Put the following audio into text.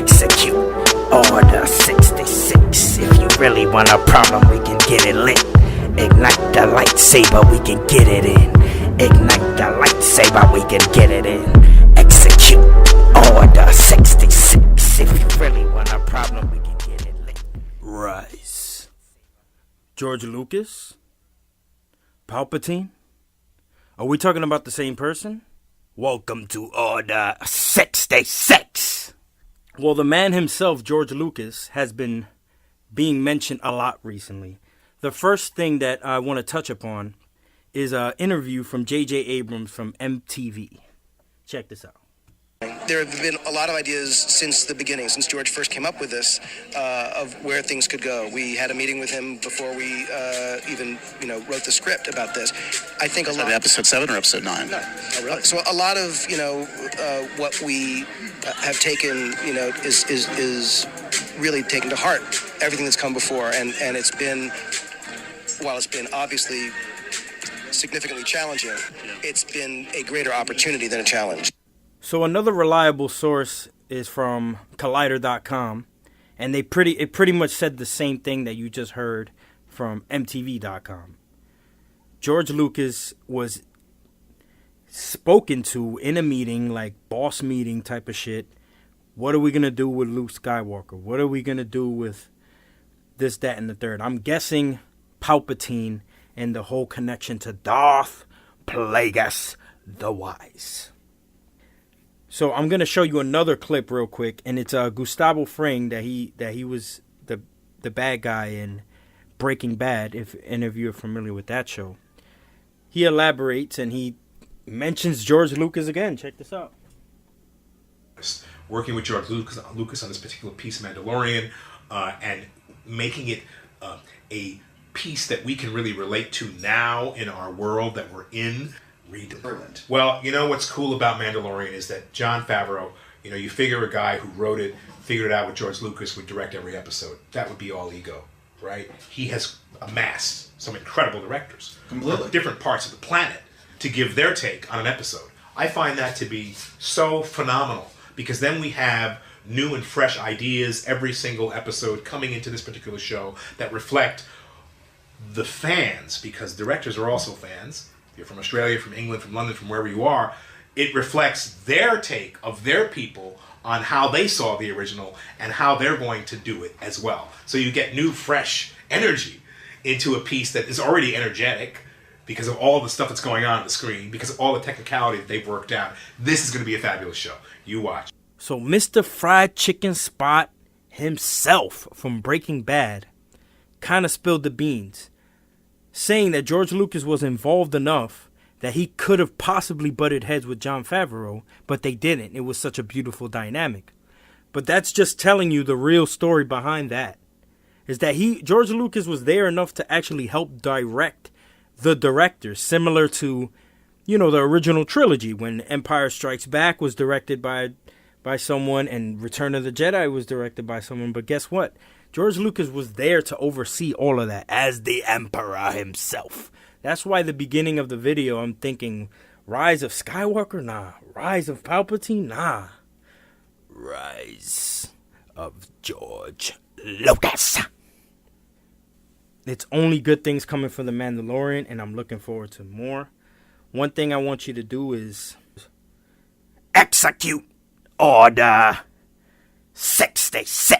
execute Order 66. If you really want a problem, we can get it lit. Ignite the lightsaber, we can get it in. Ignite the lightsaber, we can get it in. Execute Order 66. If you really want a problem, we can get it lit. Rise. George Lucas? Palpatine? Are we talking about the same person? Welcome to Order 66. Well, the man himself, George Lucas, has been being mentioned a lot recently. The first thing that I want to touch upon is an interview from J.J. Abrams from MTV. Check this out. There have been a lot of ideas since the beginning, since George first came up with this, of where things could go. We had a meeting with him before we even, wrote the script about this. I think a lot. Episode 7 or episode 9? No, really. So a lot of, what we have taken, is really taken to heart everything that's come before, and it's been, while it's been obviously significantly challenging, it's been a greater opportunity than a challenge. So another reliable source is from Collider.com, and it pretty much said the same thing that you just heard from MTV.com. George Lucas was spoken to in a meeting, like boss meeting type of shit. What are we going to do with Luke Skywalker? What are we going to do with this, that, and the third? I'm guessing Palpatine and the whole connection to Darth Plagueis the Wise. So I'm gonna show you another clip real quick, and it's Gustavo Fring that he was the bad guy in Breaking Bad. If any of you are familiar with that show, he elaborates and he mentions George Lucas again. Check this out. Working with George Lucas on this particular piece, Madalorian, and making it a piece that we can really relate to now in our world that we're in. Well, what's cool about Mandalorian is that Jon Favreau, you figure a guy who wrote it, figured it out with George Lucas, would direct every episode. That would be all ego, right? He has amassed some incredible directors from different parts of the planet to give their take on an episode. I find that to be so phenomenal, because then we have new and fresh ideas every single episode coming into this particular show that reflect the fans, because directors are also fans. You're from Australia, from England, from London, from wherever you are. It reflects their take of their people on how they saw the original and how they're going to do it as well. So you get new, fresh energy into a piece that is already energetic because of all the stuff that's going on the screen, because of all the technicality that they've worked out. This is going to be a fabulous show. You watch. So Mr. Fried Chicken Spot himself from Breaking Bad kind of spilled the beans, saying that George Lucas was involved enough that he could have possibly butted heads with Jon Favreau, but they didn't. It was such a beautiful dynamic. But that's just telling you the real story behind that, is that George Lucas was there enough to actually help direct the directors, similar to, the original trilogy, when Empire Strikes Back was directed by someone and Return of the Jedi was directed by someone. But guess what? George Lucas was there to oversee all of that as the Emperor himself. That's why the beginning of the video, I'm thinking, Rise of Skywalker? Nah. Rise of Palpatine? Nah. Rise of George Lucas. It's only good things coming for The Mandalorian, and I'm looking forward to more. One thing I want you to do is execute Order 66.